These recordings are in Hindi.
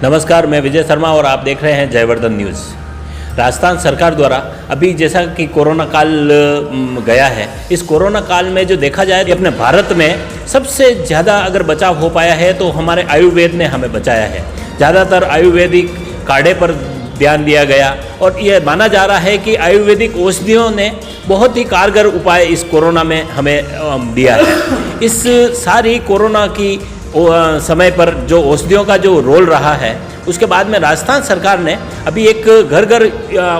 नमस्कार, मैं विजय शर्मा और आप देख रहे हैं जयवर्धन न्यूज़। राजस्थान सरकार द्वारा अभी जैसा कि कोरोना काल गया है, इस कोरोना काल में जो देखा जाए कि अपने भारत में सबसे ज़्यादा अगर बचाव हो पाया है तो हमारे आयुर्वेद ने हमें बचाया है। ज़्यादातर आयुर्वेदिक काढ़े पर ध्यान दिया गया और यह माना जा रहा है कि आयुर्वेदिक औषधियों ने बहुत ही कारगर उपाय इस कोरोना में हमें दिया है। इस सारी कोरोना की समय पर जो औषधियों का जो रोल रहा है, उसके बाद में राजस्थान सरकार ने अभी एक घर घर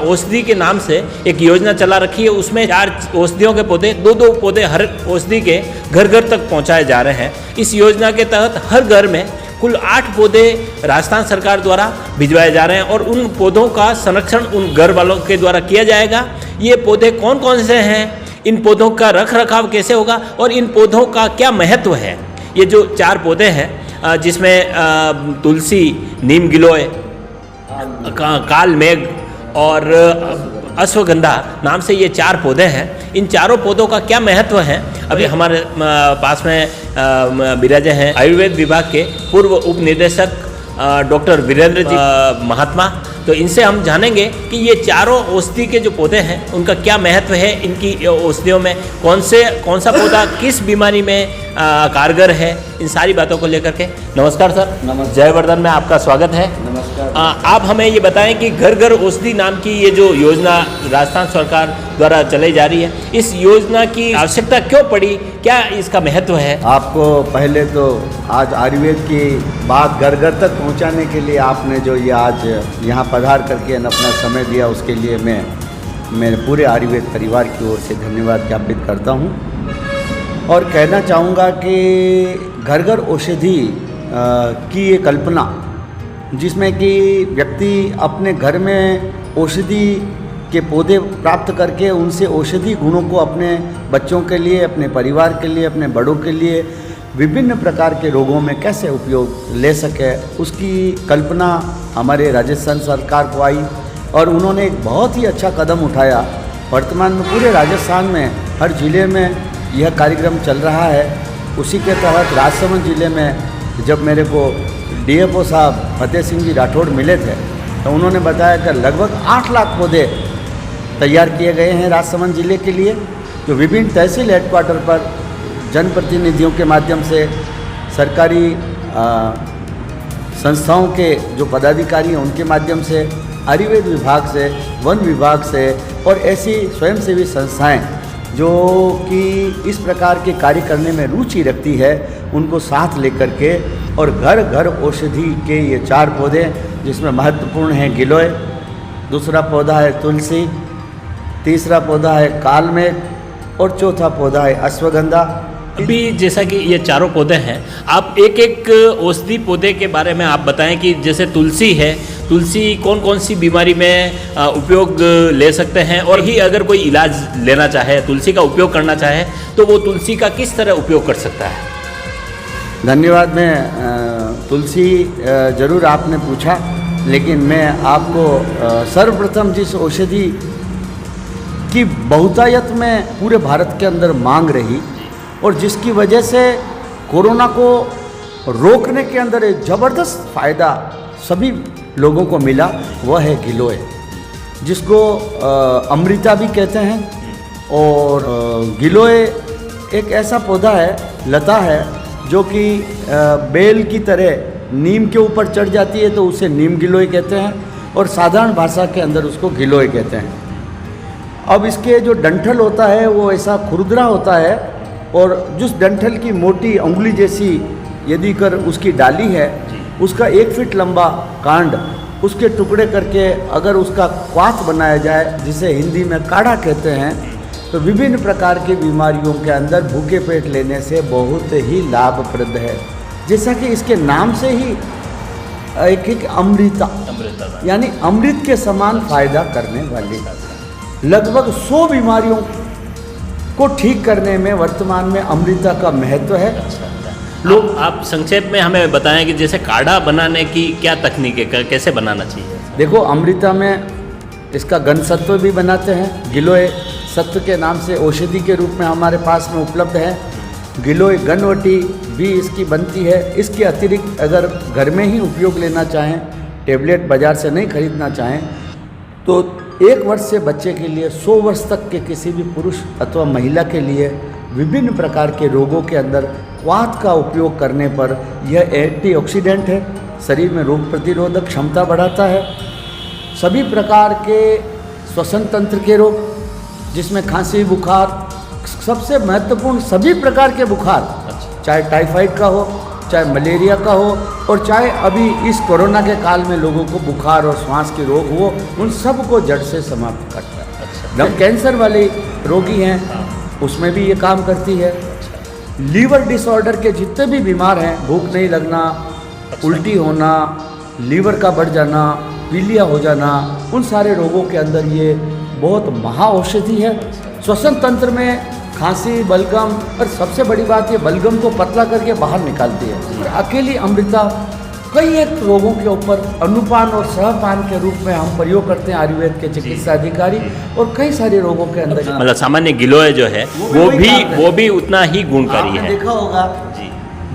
औषधि के नाम से एक योजना चला रखी है। उसमें 4 औषधियों के पौधे, 2-2 पौधे हर औषधि के घर घर तक पहुंचाए जा रहे हैं। इस योजना के तहत हर घर में कुल 8 पौधे राजस्थान सरकार द्वारा भिजवाए जा रहे हैं और उन पौधों का संरक्षण उन घर वालों के द्वारा किया जाएगा। ये पौधे कौन कौन से हैं, इन पौधों का रख रखाव कैसे होगा और इन पौधों का क्या महत्व है। ये जो 4 पौधे हैं जिसमें तुलसी, नीम गिलोय, काल मेघ और अश्वगंधा नाम से ये 4 पौधे हैं। इन चारों पौधों का क्या महत्व है, अभी हमारे पास में विराजे हैं आयुर्वेद विभाग के पूर्व उप निदेशक डॉक्टर वीरेंद्र जी महात्मा। तो इनसे हम जानेंगे कि ये चारों औषधि के जो पौधे हैं उनका क्या महत्व है, इनकी औषधियों में कौन सा पौधा किस बीमारी में कारगर है, इन सारी बातों को लेकर के। नमस्कार सर। नमस्कार। जयवर्धन में आपका स्वागत है। नमस्कार। आप हमें ये बताएं कि घर घर औषधि नाम की ये जो योजना राजस्थान सरकार द्वारा चलाई जा रही है, इस योजना की आवश्यकता क्यों पड़ी, क्या इसका महत्व है? आपको पहले तो आज आयुर्वेद की बात घर घर तक पहुंचाने के लिए आपने जो ये आज यहाँ पधार करके अपना समय दिया, उसके लिए मैं मेरे पूरे आयुर्वेद परिवार की ओर से धन्यवाद ज्ञापित करता हूँ। और कहना चाहूँगा कि घर घर औषधि की ये कल्पना, जिसमें कि व्यक्ति अपने घर में औषधि के पौधे प्राप्त करके उनसे औषधि गुणों को अपने बच्चों के लिए, अपने परिवार के लिए, अपने बड़ों के लिए विभिन्न प्रकार के रोगों में कैसे उपयोग ले सके, उसकी कल्पना हमारे राजस्थान सरकार को आई और उन्होंने एक बहुत ही अच्छा कदम उठाया। वर्तमान में पूरे राजस्थान में हर ज़िले में यह कार्यक्रम चल रहा है। उसी के तहत राजसमंद ज़िले में जब मेरे को डीएफओ साहब फतेह सिंह जी राठौड़ मिले थे तो उन्होंने बताया कि लगभग 8 लाख पौधे तैयार किए गए हैं राजसमंद ज़िले के लिए, जो विभिन्न तहसील हेडक्वार्टर पर जनप्रतिनिधियों के माध्यम से, सरकारी संस्थाओं के जो पदाधिकारी हैं उनके माध्यम से, आयुर्वेद विभाग से, वन विभाग से और ऐसी स्वयंसेवी संस्थाएं जो कि इस प्रकार के कार्य करने में रुचि रखती है, उनको साथ लेकर के और घर घर औषधि के ये 4 पौधे, जिसमें महत्वपूर्ण हैं गिलोय, दूसरा पौधा है तुलसी, तीसरा पौधा है कालमेघ और चौथा पौधा है अश्वगंधा। अभी जैसा कि ये चारों पौधे हैं, आप एक एक औषधि पौधे के बारे में आप बताएं कि जैसे तुलसी है, तुलसी कौन कौन सी बीमारी में उपयोग ले सकते हैं, और ही अगर कोई इलाज लेना चाहे, तुलसी का उपयोग करना चाहे तो वो तुलसी का किस तरह उपयोग कर सकता है? धन्यवाद। मैं तुलसी ज़रूर आपने पूछा, लेकिन मैं आपको सर्वप्रथम जिस औषधि की बहुतायत में पूरे भारत के अंदर मांग रही और जिसकी वजह से कोरोना को रोकने के अंदर एक ज़बरदस्त फ़ायदा सभी लोगों को मिला, वह है गिलोय, जिसको अमृता भी कहते हैं। और गिलोय एक ऐसा पौधा है, लता है, जो कि बेल की तरह नीम के ऊपर चढ़ जाती है तो उसे नीम गिलोय कहते हैं और साधारण भाषा के अंदर उसको गिलोय कहते हैं। अब इसके जो डंठल होता है वो ऐसा खुरदरा होता है और जिस डंठल की मोटी उंगली जैसी यदि कर उसकी डाली है, उसका 1 फीट लंबा कांड, उसके टुकड़े करके अगर उसका क्वाथ बनाया जाए, जिसे हिंदी में काढ़ा कहते हैं, तो विभिन्न प्रकार की बीमारियों के अंदर भूखे पेट लेने से बहुत ही लाभप्रद है। जैसा कि इसके नाम से ही एक अमृता, यानी अमृत के समान फायदा करने वाली लगभग 100 बीमारियों को ठीक करने में वर्तमान में अमृता का महत्व है। लोग आप संक्षेप में हमें बताएं कि जैसे काढ़ा बनाने की क्या तकनीक है, कैसे बनाना चाहिए? देखो, अमृता में इसका घन सत्व भी बनाते हैं, गिलोय सत्व के नाम से औषधि के रूप में हमारे पास में उपलब्ध है। गिलोय गनवटी भी इसकी बनती है। इसके अतिरिक्त अगर घर में ही उपयोग लेना चाहें, टेबलेट बाज़ार से नहीं खरीदना चाहें, तो 1 वर्ष से बच्चे के लिए 100 वर्ष तक के किसी भी पुरुष अथवा महिला के लिए विभिन्न प्रकार के रोगों के अंदर क्वाथ का उपयोग करने पर यह एंटीऑक्सीडेंट है, शरीर में रोग प्रतिरोधक क्षमता बढ़ाता है। सभी प्रकार के श्वसन तंत्र के रोग, जिसमें खांसी, बुखार, सबसे महत्वपूर्ण सभी प्रकार के बुखार, चाहे टाइफाइड का हो, चाहे मलेरिया का हो, और चाहे अभी इस कोरोना के काल में लोगों को बुखार और श्वास के रोग हो, उन सब को जड़ से समाप्त करता है। दम कैंसर वाले रोगी हैं, उसमें भी ये काम करती है। लीवर डिसऑर्डर के जितने भी बीमार हैं, भूख नहीं लगना, उल्टी होना, लीवर का बढ़ जाना, पीलिया हो जाना, उन सारे रोगों के अंदर ये बहुत महाऔषधि है। श्वसन तंत्र में खांसी, बलगम, और सबसे बड़ी बात ये बलगम को पतला करके बाहर निकालती है। अकेली अमृता कई एक रोगों के ऊपर अनुपान और सहपान के रूप में हम प्रयोग करते हैं, आयुर्वेद के चिकित्सा अधिकारी, और कई सारे रोगों के अंदर मतलब सामान्य गिलोय जो है वो भी उतना ही गुणकारी है। देखा होगा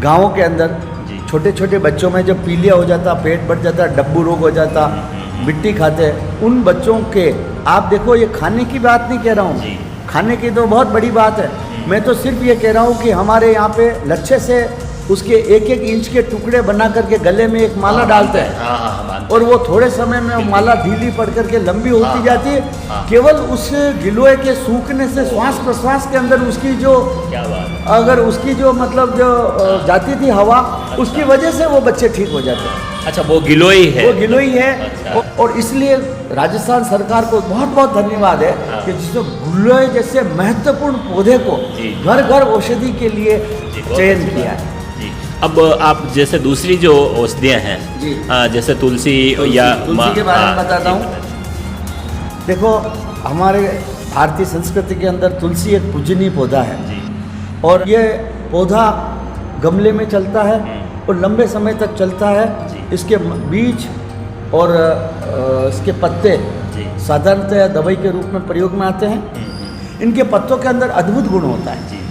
गाँवों के अंदर छोटे छोटे बच्चों में जब पीलिया हो जाता, पेट बढ़ जाता, डब्बू रोग हो जाता, मिट्टी खाते, उन बच्चों के आप देखो, ये खाने की बात नहीं कह रहा हूँ, खाने की तो बहुत बड़ी बात है, मैं तो सिर्फ ये कह रहा हूँ कि हमारे यहाँ पे लच्छे से उसके 1-1 इंच के टुकड़े बना करके गले में एक माला डालते हैं, और वो थोड़े समय में वो माला ढीली पड़ करके लंबी होती जाती है। केवल उस गिलोय के सूखने से श्वास प्रश्वास के अंदर उसकी जो अगर उसकी जो मतलब जो जाती थी हवा, उसकी वजह से वो बच्चे ठीक हो जाते हैं। अच्छा, वो गिलोय है, वो गिलोय है। और इसलिए राजस्थान सरकार को बहुत बहुत धन्यवाद है कि जिसने गिलोय जैसे महत्वपूर्ण पौधे को घर घर औषधि के लिए चयन किया है। अब आप जैसे दूसरी जो औषधियाँ हैं, जैसे तुलसी या तुलसी के बारे में बताता हूँ। देखो, हमारे भारतीय संस्कृति के अंदर तुलसी एक पूजनीय पौधा है, और ये पौधा गमले में चलता है और लंबे समय तक चलता है। इसके बीज और इसके पत्ते साधारणतः दवाई के रूप में प्रयोग में आते हैं। इनके पत्तों के अंदर अद्भुत गुण होता है।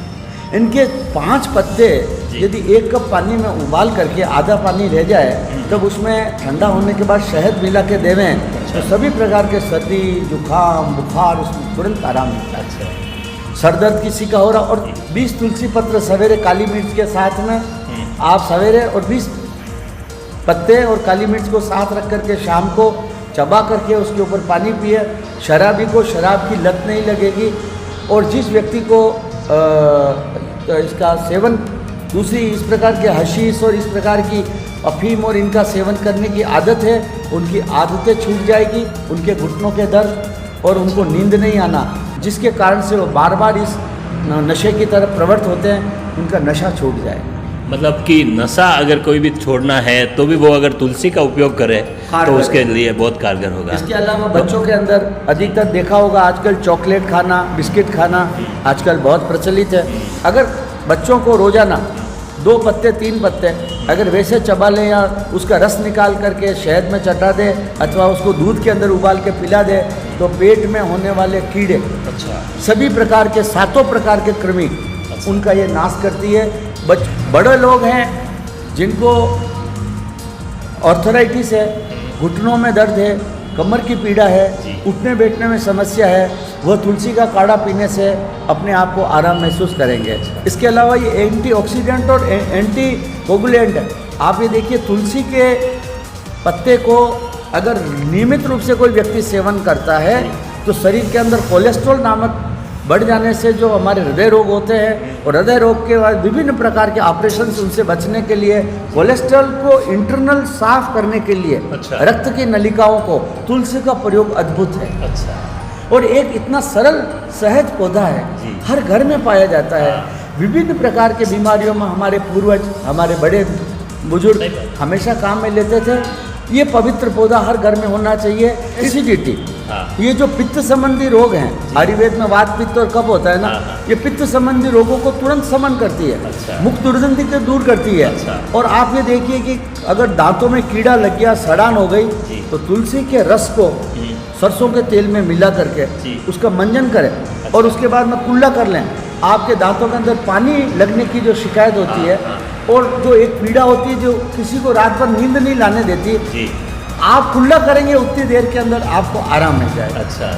इनके 5 पत्ते यदि 1 कप पानी में उबाल करके आधा पानी रह जाए, तब उसमें ठंडा होने के बाद शहद मिला के देवें, तो सभी प्रकार के सर्दी, जुकाम, बुखार उसमें तुरंत आराम मिलता है। सर दर्द किसी का हो रहा, और 20 तुलसी पत्र सवेरे काली मिर्च के साथ में आप सवेरे, और 20 पत्ते और काली मिर्च को साथ रख करके शाम को चबा करके उसके ऊपर पानी पिए। शराबी को शराब की लत नहीं लगेगी, और जिस व्यक्ति को इसका सेवन दूसरी इस प्रकार के हशीश और इस प्रकार की अफीम और इनका सेवन करने की आदत है, उनकी आदतें छूट जाएगी, उनके घुटनों के दर्द और उनको नींद नहीं आना, जिसके कारण से वो बार बार इस नशे की तरफ प्रवृत्त होते हैं, उनका नशा छूट जाए। मतलब कि नशा अगर कोई भी छोड़ना है तो भी वो अगर तुलसी का उपयोग करे तो उसके लिए बहुत कारगर होगा। इसके अलावा बच्चों के अंदर अधिकतर देखा होगा आजकल चॉकलेट खाना, बिस्किट खाना आजकल बहुत प्रचलित है। अगर बच्चों को रोजाना 2 पत्ते 3 पत्ते अगर वैसे चबा लें, या उसका रस निकाल करके शहद में चटा दे, अथवा उसको दूध के अंदर उबाल के पिला दे, तो पेट में होने वाले कीड़े, सभी प्रकार के 7 प्रकार के कृमि, उनका ये नाश करती है। बड़े लोग हैं जिनको ऑर्थराइटिस है, घुटनों में दर्द है, कमर की पीड़ा है, उठने बैठने में समस्या है, वह तुलसी का काढ़ा पीने से अपने आप को आराम महसूस करेंगे। इसके अलावा ये एंटीऑक्सीडेंट और एंटी कोगुलेंट है। आप ये देखिए, तुलसी के पत्ते को अगर नियमित रूप से कोई व्यक्ति सेवन करता है, तो शरीर के अंदर कोलेस्ट्रॉल नामक बढ़ जाने से जो हमारे हृदय रोग होते हैं, और हृदय रोग के बाद विभिन्न प्रकार के ऑपरेशन उनसे बचने के लिए, कोलेस्ट्रॉल को इंटरनल साफ करने के लिए, रक्त की नलिकाओं को तुलसी का प्रयोग अद्भुत है। और एक इतना सरल सहज पौधा है, हर घर में पाया जाता है। विभिन्न प्रकार के बीमारियों में हमारे पूर्वज, हमारे बड़े बुजुर्ग हमेशा काम में लेते थे। ये पवित्र पौधा हर घर में होना चाहिए। एसिडिटी, ये जो पित्त संबंधी रोग हैं, आयुर्वेद में वात पित्त और कफ होता है ना, ये पित्त संबंधी रोगों को तुरंत शमन करती है, मुख दुर्गंधि को दूर करती है। और आप ये देखिए कि अगर दांतों में कीड़ा लग गया, सड़ान हो गई, तो तुलसी के रस को सरसों के तेल में मिला करके उसका मंजन करें, और उसके बाद में कुल्ला कर लें, आपके दांतों के अंदर पानी लगने की जो शिकायत होती है और जो एक पीड़ा होती है जो किसी को रात भर नींद नहीं लाने देती, जी। आप कुल्ला करेंगे उतनी देर के अंदर आपको आराम मिल जाएगा। अच्छा,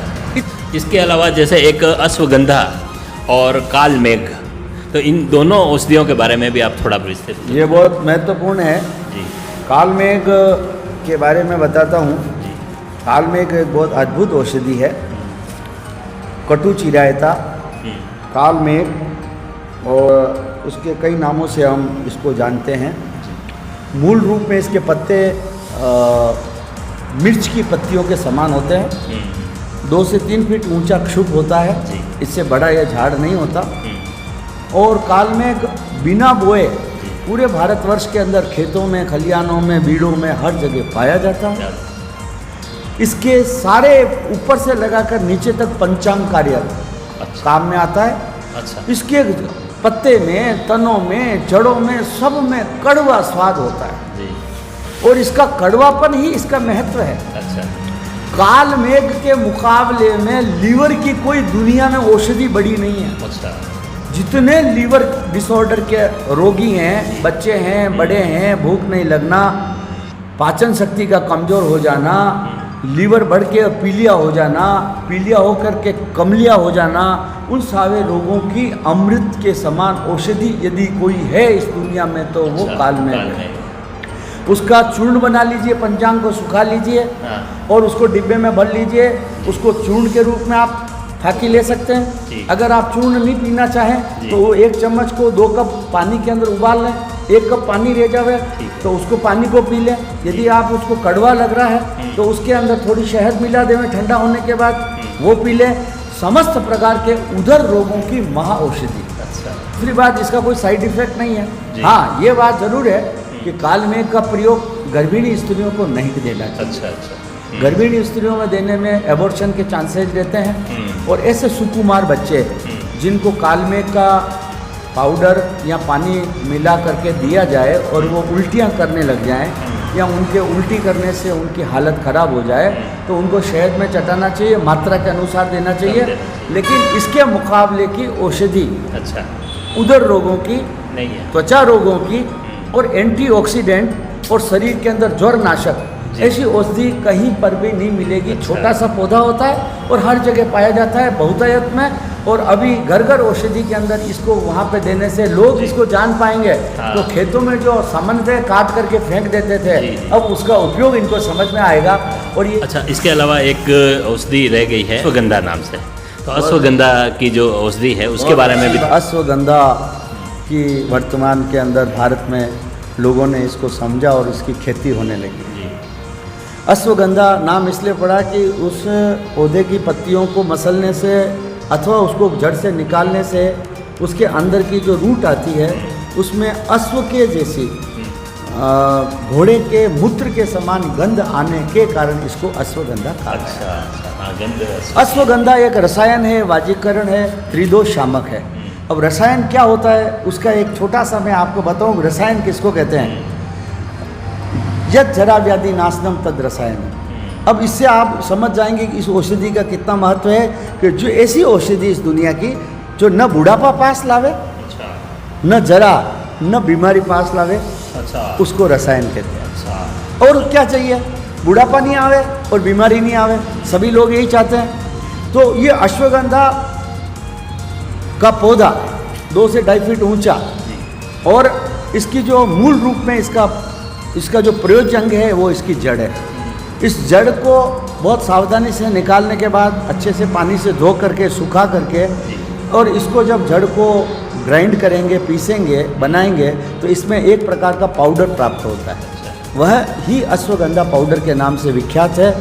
इसके अलावा जैसे एक अश्वगंधा और काल मेघ, तो इन दोनों औषधियों के बारे में भी आप थोड़ा विस्तृत। ये बहुत महत्वपूर्ण है। जी काल मेघ के बारे में बताता हूँ। जी। काल मेघ एक बहुत अद्भुत औषधि है। कटु चिरायता, काल मेघ और उसके कई नामों से हम इसको जानते हैं। मूल रूप में इसके पत्ते मिर्च की पत्तियों के समान होते हैं। 2 से 3 फीट ऊंचा क्षुभ होता है, जी। इससे बड़ा यह झाड़ नहीं होता। और काल मेघ बिना बोए पूरे भारतवर्ष के अंदर खेतों में, खलिहानों में, बीड़ों में हर जगह पाया जाता है। इसके सारे ऊपर से लगाकर नीचे तक पंचांग कार्य अच्छा। काम में आता है। अच्छा। इसके पत्ते में, तनों में, जड़ों में, सब में कड़वा स्वाद होता है जी। और इसका कड़वापन ही इसका महत्व है। अच्छा। काल मेघ के मुकाबले में लीवर की कोई दुनिया में औषधि बड़ी नहीं है। अच्छा। जितने लीवर डिसऑर्डर के रोगी हैं, बच्चे हैं, बड़े हैं, भूख नहीं लगना, पाचन शक्ति का कमज़ोर हो जाना, लीवर बढ़ के पीलिया हो जाना, पीलिया होकर के कमलिया हो जाना, उन सारे रोगों की अमृत के समान औषधि यदि कोई है इस दुनिया में तो वो काल मेघ है। उसका चूर्ण बना लीजिए, पंचांग को सुखा लीजिए और उसको डिब्बे में भर लीजिए। उसको चूर्ण के रूप में आप फाकी ले सकते हैं। अगर आप चूर्ण नहीं पीना चाहें तो वो 1 चम्मच को 2 कप पानी के अंदर उबाल लें। 1 कप पानी रह जावे तो उसको पानी को पी लें। यदि आप उसको कड़वा लग रहा है तो उसके अंदर थोड़ी शहद मिला देवें ठंडा होने के बाद, वो पी लें। समस्त प्रकार के उदर रोगों की महा औषधि। अच्छा। दूसरी बात, इसका कोई साइड इफेक्ट नहीं है। हाँ, ये बात जरूर है कि काल मेघ का प्रयोग गर्भिणी स्त्रियों को नहीं देना चाहिए। अच्छा। अच्छा। गर्भिणी स्त्रियों में देने में एबॉर्शन के चांसेस रहते हैं। और ऐसे सुकुमार बच्चे जिनको काल मेघ का पाउडर या पानी मिला करके दिया जाए और वो उल्टियाँ करने लग जाएं या उनके उल्टी करने से उनकी हालत ख़राब हो जाए तो उनको शहद में चटाना चाहिए, मात्रा के अनुसार देना चाहिए। लेकिन इसके मुकाबले की औषधि अच्छा उदर रोगों की नहीं है, त्वचा रोगों की और एंटीऑक्सीडेंट और शरीर के अंदर ज्वर नाशक ऐसी औषधि कहीं पर भी नहीं मिलेगी। अच्छा। छोटा सा पौधा होता है और हर जगह पाया जाता है बहुतायत में। और अभी घर घर औषधि के अंदर इसको वहाँ पे देने से लोग इसको जान पाएंगे। हाँ। तो खेतों में जो सामान्य काट करके फेंक देते थे, अब उसका उपयोग इनको समझ में आएगा। और ये अच्छा, इसके अलावा एक औषधि रह गई है अश्वगंधा नाम से, तो अश्वगंधा की जो औषधि है उसके बारे में भी। अश्वगंधा की वर्तमान के अंदर भारत में लोगों ने इसको समझा और इसकी खेती होने लगी। अश्वगंधा नाम इसलिए पड़ा कि उस पौधे की पत्तियों को मसलने से अथवा उसको जड़ से निकालने से उसके अंदर की जो रूट आती है उसमें अश्व के जैसी घोड़े के मूत्र के समान गंध आने के कारण इसको अश्वगंधा कहा। अच्छा। अश्वगंधा एक रसायन है, वाजीकरण है, त्रिदोष शामक है। अब रसायन क्या होता है उसका एक छोटा सा मैं आपको बताऊं। रसायन किसको कहते हैं? यद जरा व्याधि नाशनम तद रसायन। अब इससे आप समझ जाएंगे कि इस औषधि का कितना महत्व है कि जो ऐसी औषधि इस दुनिया की जो न बुढ़ापा पास लावे, न जरा, न बीमारी पास लावे, अच्छा, उसको रसायन कहते हैं। अच्छा। और क्या चाहिए? बुढ़ापा नहीं आवे और बीमारी नहीं आवे, सभी लोग यही चाहते हैं। तो ये अश्वगंधा का पौधा 2 से 2.5 फीट ऊंचा और इसकी जो मूल रूप में इसका जो प्रयोजन है वो इसकी जड़ है। इस जड़ को बहुत सावधानी से निकालने के बाद अच्छे से पानी से धो करके सुखा करके और इसको जब जड़ को ग्राइंड करेंगे, पीसेंगे, बनाएंगे तो इसमें एक प्रकार का पाउडर प्राप्त होता है। वह ही अश्वगंधा पाउडर के नाम से विख्यात है।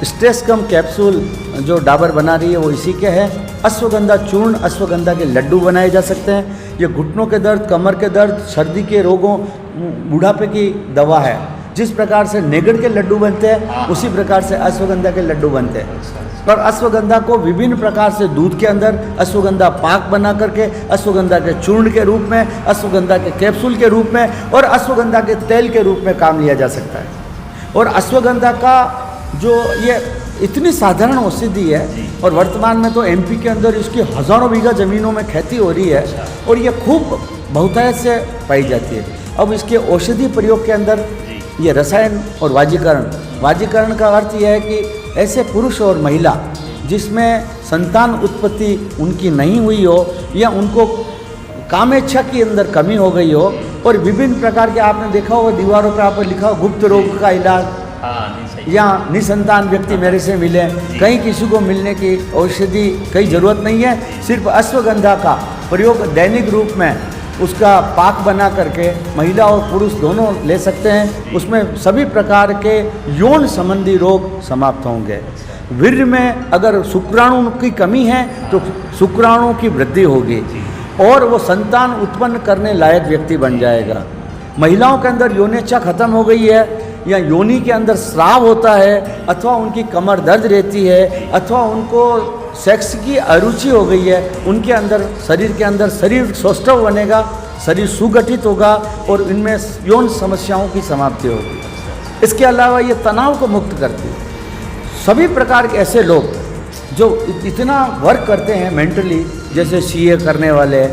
स्ट्रेस कम कैप्सूल जो डाबर बना रही है वो इसी के है। अश्वगंधा चूर्ण, अश्वगंधा के लड्डू बनाए जा सकते हैं। ये घुटनों के दर्द, कमर के दर्द, सर्दी के रोगों, बुढ़ापे की दवा है। जिस प्रकार से नेगड़ के लड्डू बनते हैं उसी प्रकार से अश्वगंधा के लड्डू बनते हैं। और अश्वगंधा को विभिन्न प्रकार से दूध के अंदर अश्वगंधा पाक बना करके, अश्वगंधा के चूर्ण के रूप में, अश्वगंधा के कैप्सूल के रूप में और अश्वगंधा के तेल के रूप में काम लिया जा सकता है। और अश्वगंधा का जो ये इतनी साधारण औषधि है और वर्तमान में तो एमपी के अंदर इसकी हज़ारों बीघा ज़मीनों में खेती हो रही है और ये खूब बहुतायत से पाई जाती है। अब इसके औषधि प्रयोग के अंदर ये रसायन और वाजीकरण का अर्थ यह है कि ऐसे पुरुष और महिला जिसमें संतान उत्पत्ति उनकी नहीं हुई हो या उनको कामेच्छा के अंदर कमी हो गई हो और विभिन्न प्रकार के आपने देखा होगा दीवारों पर आप लिखा हो गुप्त रोग का इलाज, या निसंतान व्यक्ति मेरे से मिले, कहीं किसी को मिलने की औषधि कहीं ज़रूरत नहीं है। सिर्फ अश्वगंधा का प्रयोग दैनिक रूप में उसका पाक बना करके महिला और पुरुष दोनों ले सकते हैं। उसमें सभी प्रकार के यौन संबंधी रोग समाप्त होंगे। वीर्य में अगर शुक्राणु की कमी है तो शुक्राणु की वृद्धि होगी और वो संतान उत्पन्न करने लायक व्यक्ति बन जाएगा। महिलाओं के अंदर यौनेच्छा खत्म हो गई है या योनि के अंदर स्राव होता है अथवा उनकी कमर दर्द रहती है अथवा उनको सेक्स की अरुचि हो गई है, उनके अंदर शरीर के अंदर शरीर सौष्ठव बनेगा, शरीर सुगठित होगा और इनमें यौन समस्याओं की समाप्ति होगी। इसके अलावा ये तनाव को मुक्त करती है। सभी प्रकार के ऐसे लोग जो इतना वर्क करते हैं मेंटली, जैसे सीए करने वाले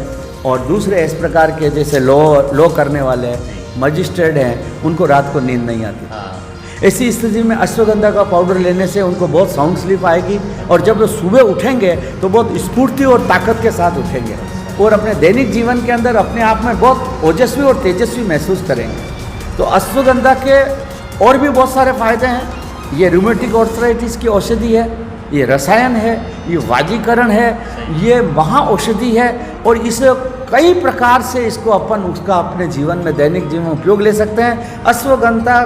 और दूसरे इस प्रकार के जैसे लॉ करने वाले मजिस्ट्रेट हैं, उनको रात को नींद नहीं आती। ऐसी स्थिति में अश्वगंधा का पाउडर लेने से उनको बहुत साउंड स्लीप आएगी और जब वो सुबह उठेंगे तो बहुत स्फूर्ति और ताकत के साथ उठेंगे और अपने दैनिक जीवन के अंदर अपने आप में बहुत ओजस्वी और तेजस्वी महसूस करेंगे। तो अश्वगंधा के और भी बहुत सारे फायदे हैं। ये रूमेटिक आर्थराइटिस की औषधि है, ये रसायन है, ये वाजीकरण है, ये महा औषधि है और इसे कई प्रकार से इसको उसका अपने जीवन में दैनिक जीवन में उपयोग ले सकते हैं। अश्वगंधा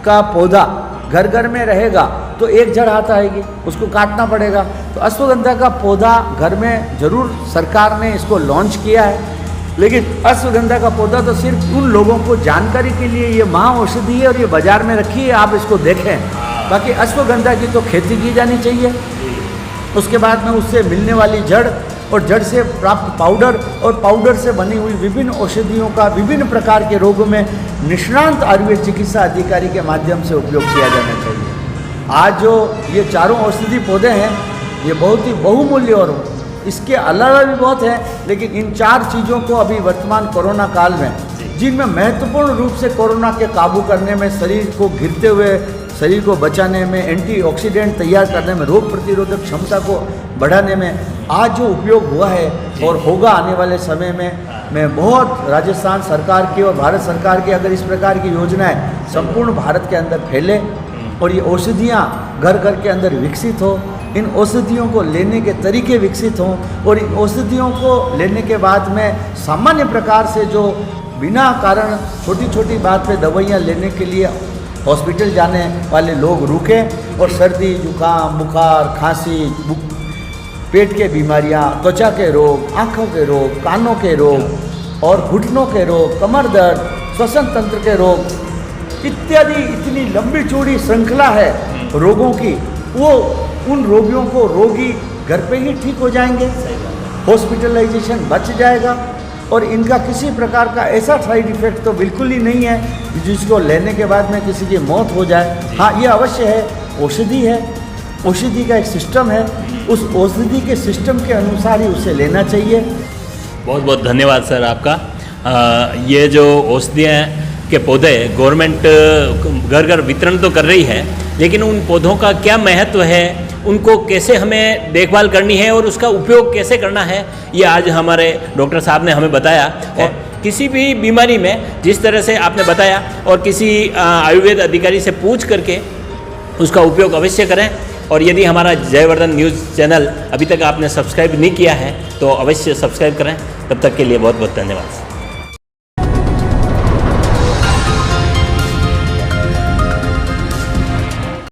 का पौधा घर घर में रहेगा तो एक जड़ हाथ आएगी, उसको काटना पड़ेगा। तो अश्वगंधा का पौधा घर में जरूर सरकार ने इसको लॉन्च किया है, लेकिन अश्वगंधा का पौधा तो सिर्फ उन लोगों को जानकारी के लिए ये महा औषधि है और ये बाजार में रखी है, आप इसको देखें। बाकी अश्वगंधा की तो खेती की जानी चाहिए। उसके बाद में उससे मिलने वाली जड़ और जड़ से प्राप्त पाउडर और पाउडर से बनी हुई विभिन्न औषधियों का विभिन्न प्रकार के रोगों में निष्णांत आयुर्वेद चिकित्सा अधिकारी के माध्यम से उपयोग किया जाना चाहिए। आज जो ये चारों औषधि पौधे हैं ये बहुत ही बहुमूल्य और इसके अलावा भी बहुत है, लेकिन इन 4 चीज़ों को अभी वर्तमान कोरोना काल में जिनमें महत्वपूर्ण रूप से कोरोना के काबू करने में, शरीर को घिरते हुए शरीर को बचाने में, एंटीऑक्सीडेंट तैयार करने में, रोग प्रतिरोधक क्षमता को बढ़ाने में आज जो उपयोग हुआ है और होगा आने वाले समय में, मैं बहुत राजस्थान सरकार की और भारत सरकार की अगर इस प्रकार की योजनाएं संपूर्ण भारत के अंदर फैले और ये औषधियाँ घर घर के अंदर विकसित हो, इन औषधियों को लेने के तरीके विकसित हों और इन औषधियों को लेने के बाद में सामान्य प्रकार से जो बिना कारण छोटी छोटी बात पे दवाइयाँ लेने के लिए हॉस्पिटल जाने वाले लोग रुकें और सर्दी, जुकाम, बुखार, खांसी, पेट के बीमारियाँ, त्वचा के रोग, आँखों के रोग, कानों के रोग और घुटनों के रोग, कमर दर्द, श्वसन तंत्र के रोग इत्यादि इतनी लंबी चौड़ी श्रृंखला है रोगों की, वो उन रोगी घर पे ही ठीक हो जाएंगे, हॉस्पिटलाइजेशन बच जाएगा और इनका किसी प्रकार का ऐसा साइड इफेक्ट तो बिल्कुल ही नहीं है जिसको लेने के बाद में किसी की मौत हो जाए। हाँ, ये अवश्य है, औषधि है, औषधि का एक सिस्टम है, उस औषधि के सिस्टम के अनुसार ही उसे लेना चाहिए। बहुत बहुत धन्यवाद सर आपका। ये जो औषधियाँ के पौधे गवर्नमेंट घर घर वितरण तो कर रही है, लेकिन उन पौधों का क्या महत्व है, उनको कैसे हमें देखभाल करनी है और उसका उपयोग कैसे करना है, ये आज हमारे डॉक्टर साहब ने हमें बताया है। किसी भी बीमारी में जिस तरह से आपने बताया और किसी आयुर्वेद अधिकारी से पूछ करके उसका उपयोग अवश्य करें। और यदि हमारा जयवर्धन न्यूज़ चैनल अभी तक आपने सब्सक्राइब नहीं किया है तो अवश्य सब्सक्राइब करें। तब तक के लिए बहुत बहुत धन्यवाद।